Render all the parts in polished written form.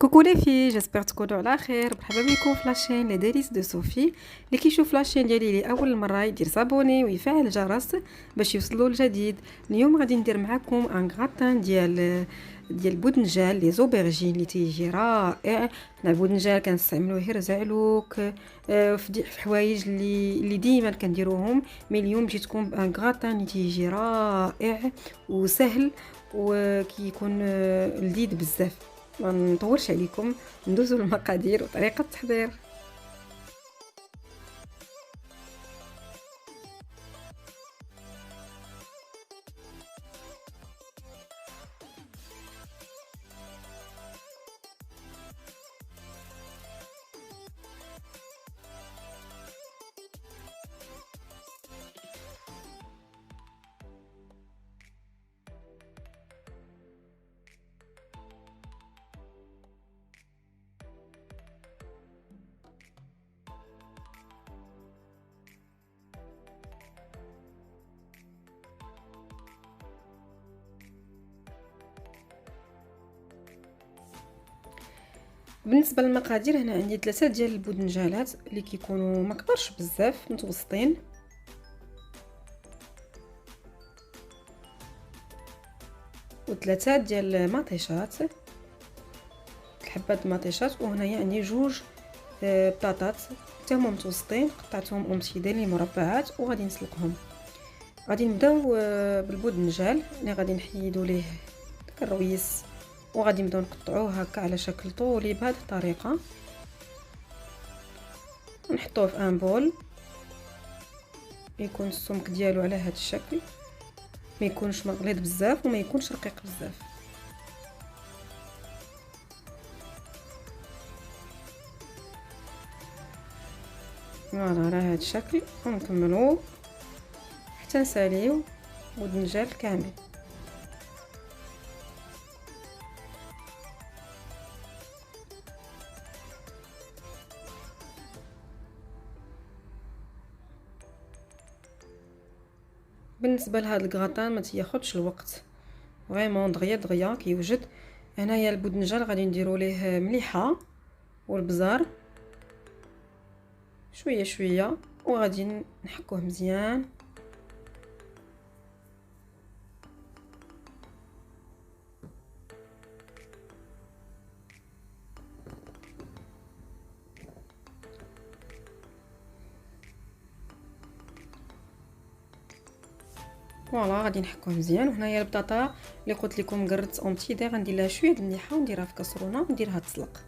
Coucou les filles, j'espère تكونوا على خير. مرحبا بكم في لاشين لي ديليس دو صوفي. اللي كيشوف لاشين ديالي لاول مره يدير صابوني ويفعل الجرس باش يوصلوا الجديد. اليوم غادي ندير معكم ان غراتان ديال بودنجال لي زوبرجين اللي تيجي رائع. البودنجال كنستعملوه غير زعلوك في حوايج اللي ديما كنديروهم، مي اليوم جيتكم بان غراتان اللي تيجي رائع وسهل وكيكون لذيذ بزاف. ما نطولش عليكم، ندوزو للمقادير وطريقه التحضير. بالنسبه للمقادير، هنا عندي 3 ديال البودنجالات اللي كيكونوا ما كبرش بزاف، متوسطين، و3 ديال المطيشات، الحبات المطيشات، وهنايا عندي 2 بطاطات حتى هما متوسطين، قطعتهم امتيدين لمربعات وغادي نسلقهم. غادي نبداو بالبودنجال اللي غادي نحيدوا ليه داك الرويس، وغادي نبداو نقطعوه هكا على شكل طولي بهذه الطريقه، ونحطوه في ان بول يكون السمك ديالو على هذا الشكل، ما يكونش مغليظ بزاف وما يكونش رقيق بزاف. فوالا على هذا الشكل، ونكملوا حتى نساليو البودنجال كامل. بالنسبه لهذا الكغطان ما تياخذش الوقت، فريمون دغيا دغيا كيوجد. هنايا البودنجال غادي نديروا ليه مليحه والبزار شويه شويه، وغادي نحكوه مزيان. فوالا غادي نحكوه مزيان. وهنايا البطاطا اللي قلت لكم قررت اونتيدي، غندير لها شويه د المليحه ونديرها في كاسرونه ونديرها تسلق.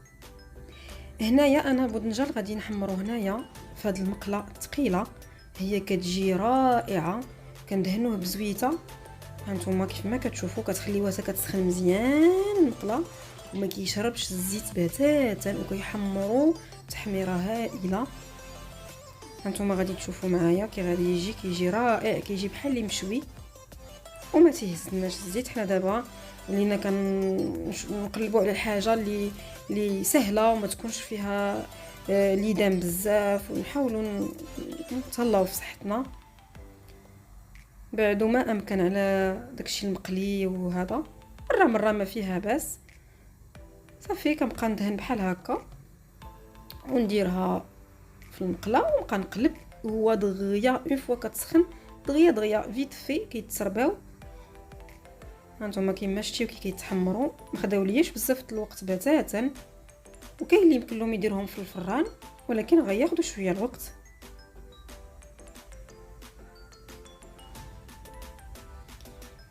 هنايا انا البودنجال غادي نحمرو هنايا في هذه المقله الثقيله، هي كتجي رائعه. كندهنوه بزويته، هانتوما كيف ما كتشوفوا كتخليوها حتى كتسخن مزيان المقله وما كيشربش الزيت بتاتا، وكيحمروا تحميره هائله. هانتوما غادي تشوفوا معايا كي غادي كيجي رائع، كيجي بحال اللي مشوي وما تيهزناش الزيت. حنا دابا ولينا كنقلبوا على الحاجه اللي سهله وما تكونش فيها ليدام بزاف، ونحاولوا نتهلاو في صحتنا بعد ما امكن على داكشي المقلي. وهذا مره ما فيها باس. صافي كنبقى ندهن بحال هكا ونديرها في المقله ونبقى نقلب. هو دغيا اون فوا كتسخن دغيا فيت في كيتسرباو. هانتوما كيما شتيو كي كيتحمروا، ما خداولياش بزاف الوقت بتاتا. وكاين اللي يمكن لهم يديرهم في الفران، ولكن غياخذوا شويه الوقت.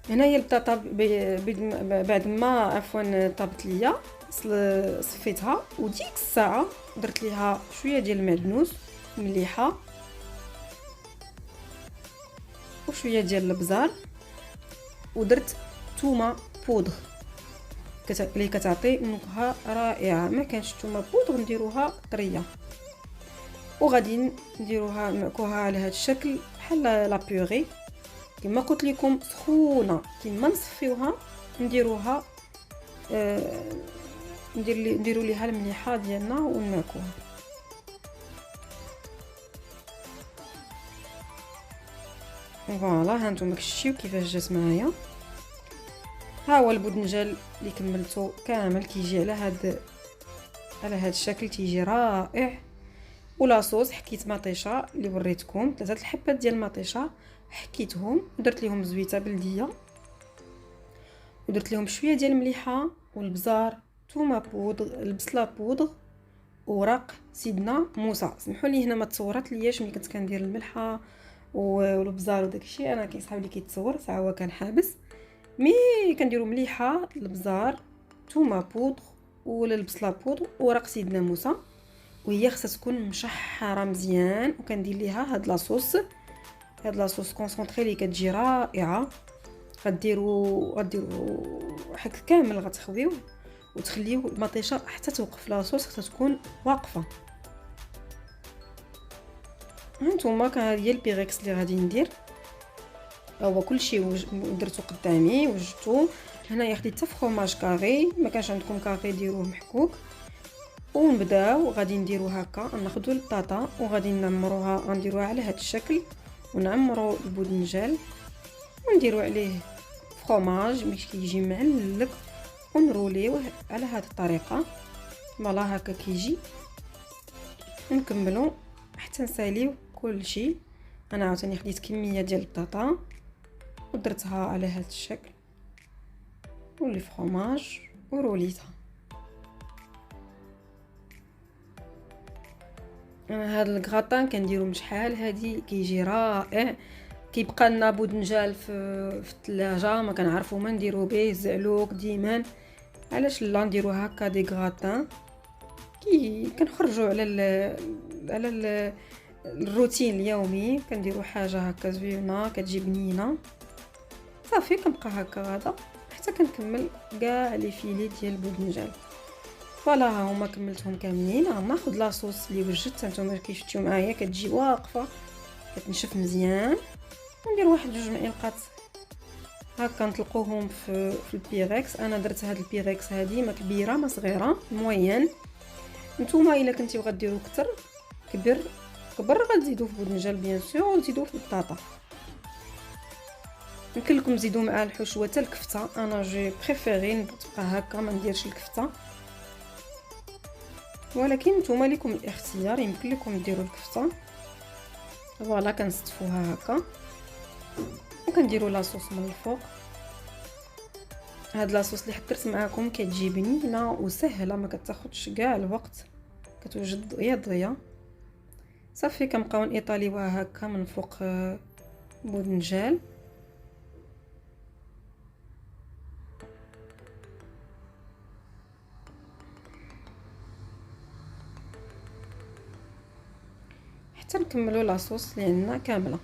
هنايا البطاطا بعد ما عفوا طابت ليا صفيتها، وديك الساعه درت ليها شويه ديال المعدنوس مليحه وشويه ديال البزار، ودرت تومه بودغ اللي كتعطي نكهه رائعه. ما كانش تومه بودغ نديروها طريه، وغادي نديروها معكوها على هذا الشكل بحال لا بيوري كما قلت لكم سخونه. كما نصفيوها نديروها نديروا ليها المليحه ديالنا ونماكوها. فوالا هانتوما كشتيو كيفاش جات معايا. ها هو البودنجال اللي كملته كامل كيجي على هاد على هذا الشكل تيجي رائع. ولا صوص حكيت مطيشه اللي وريتكم 3 الحبات ديال المطيشه، حكيتهم ودرت لهم زويته بلديه، ودرت لهم شويه ديال المليحه والبزار، ثومه بودغ، البصله بودغ، ورق سيدنا موسى. سمحوا لي هنا ما تصورت لياش ملي كنت كندير الملحه والبزار وداكشي، انا كيصحاب لي كيتصور ساعه هو كان حابس. مي كنديروا مليحه، البزار، ثومه بودغ ولا البصله بودغ ورق سيدنا موسى، وهي خصها تكون مشحره مزيان. وكندير ليها هاد لاصوص، هاد لاصوص كونسونطري اللي كتجي رائعه. غديروا حك كامل غتخويوه وتخليوه المطيشه حتى توقف. لاصوص خصها تكون واقفه. هانتوما كان هي البيغيكس اللي غادي ندير، هو كلشي درتو قدامي وجدتو. هنايا خديت حتى فخوماج كاري، ما كانش عندكم كاري ديروه محكوك. ونبداو غادي نديرو هكا، ناخذوا البطاطا وغادي نعمروها، غنديروها على هذا الشكل، ونعمروا البودنجال ونديرو عليه فخوماج باش كيجي معلق، ونروليوه على هذه الطريقه. فوالا هكا كيجي. ونكملوا حتى نساليو كلشي. انا عاوتاني خديت كميه ديال البطاطا ودرتها على هذا الشكل واللي فخوماج وروليتها. انا هذا الكغاطان كنديرو من شحال هادي كيجي رائع. كيبقى لنا بودنجال في الثلاجه ما كنعرفوا ما نديرو به، الزعلوك ديما. علاش لا نديرو هكا دي غراتان كنخرجوا على الروتين اليومي، كنديرو حاجه هكا زوينه كتجي بنينه. صافي كنبقى هكا غادا حتى كنكمل كاع لي فيلي ديال البودنجال. فوالا ها هما كملتهم كاملين. غناخذ لاصوص اللي وجدت نتوما كي شفتوا معايا كتجي واقفه كتنشف مزيان، ندير واحد 2 معلقات هكا نطلقوهم في البيريكس. انا درت هاد البيريكس هادي ما كبيره ما صغيره موين. نتوما الا كنتيو غديروا كتر كبر غتزيدوا في بودنجال بيان سور، وتزيدوا في البطاطا. يمكن لكم تزيدوا مع الحشوه حتى الكفته، انا جي بريفيري تبقى هكا ما نديرش الكفته، ولكن نتوما لكم الاختيار، يمكن لكم ديروا الكفته. فوالا كنصطفوها هكا وكنديروا لاصوص من الفوق. هاد لاصوص اللي حضرت معاكم كتجي بنينه وسهله، ما كتاخذش كاع الوقت، كتوجد يضيه. صافي كنبقاو نيطاليوها هكا من فوق بودنجال. حتى نكملوا لاصوص اللي عندنا كامله.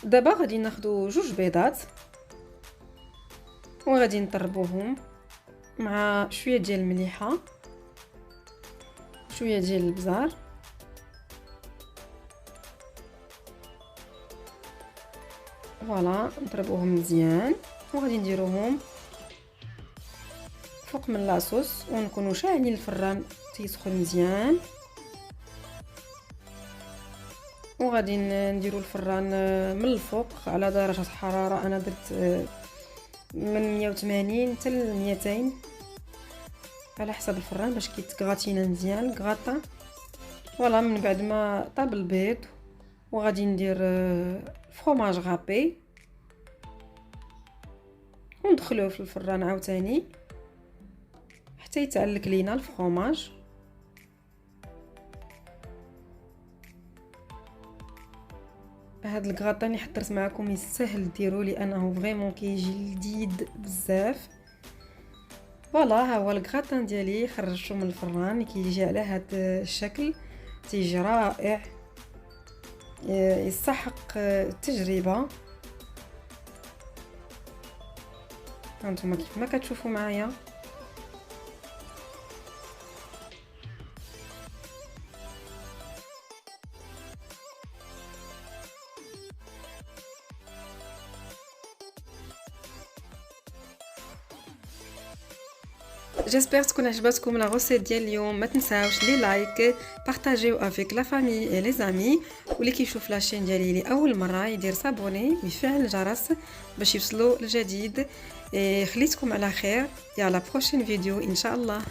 دابا غادي ناخذوا 2 بيضات وغادي نطربوهم مع شويه ديال المليحه، شويه ديال البزار، فوالا نضربوهم مزيان. وغادي نديروهم فوق من لاصوص ونكونوا شاعلين الفران تيسخن مزيان. وغادي نديروا الفران من الفوق على درجه حراره، انا درت من 180 حتى ل 200 على حسب الفران باش كيتغاتينا مزيان الكغاطا. فوالا من بعد ما طاب البيض وغادي ندير فرomاج غابي وندخلوه في الفران عاوتاني حتى يتعلق لينا الفرomاج. هاد الكغاطا اللي حضرت معكم يسهل ديروا لانه فريمون كيجي لذيذ بزاف. فوالا ها هو الكغاطان ديالي خرجته من الفران كيجي على هاد الشكل، تيجي رائع، يستحق التجربه. هانتوما كيف ما كتشوفوا معايا. جيسبر تكون عجبتكم لا غوسيت ديال اليوم. ما تنساوش لي لايك، بارطاجيو افيك لا فامي اي لي زامي، واللي كيشوف لاشين ديالي لاول مره يدير صابوني ويفعل الجرس باش يوصلوا الجديد. خليتكم على خير، يا لا بروشين فيديو ان شاء الله.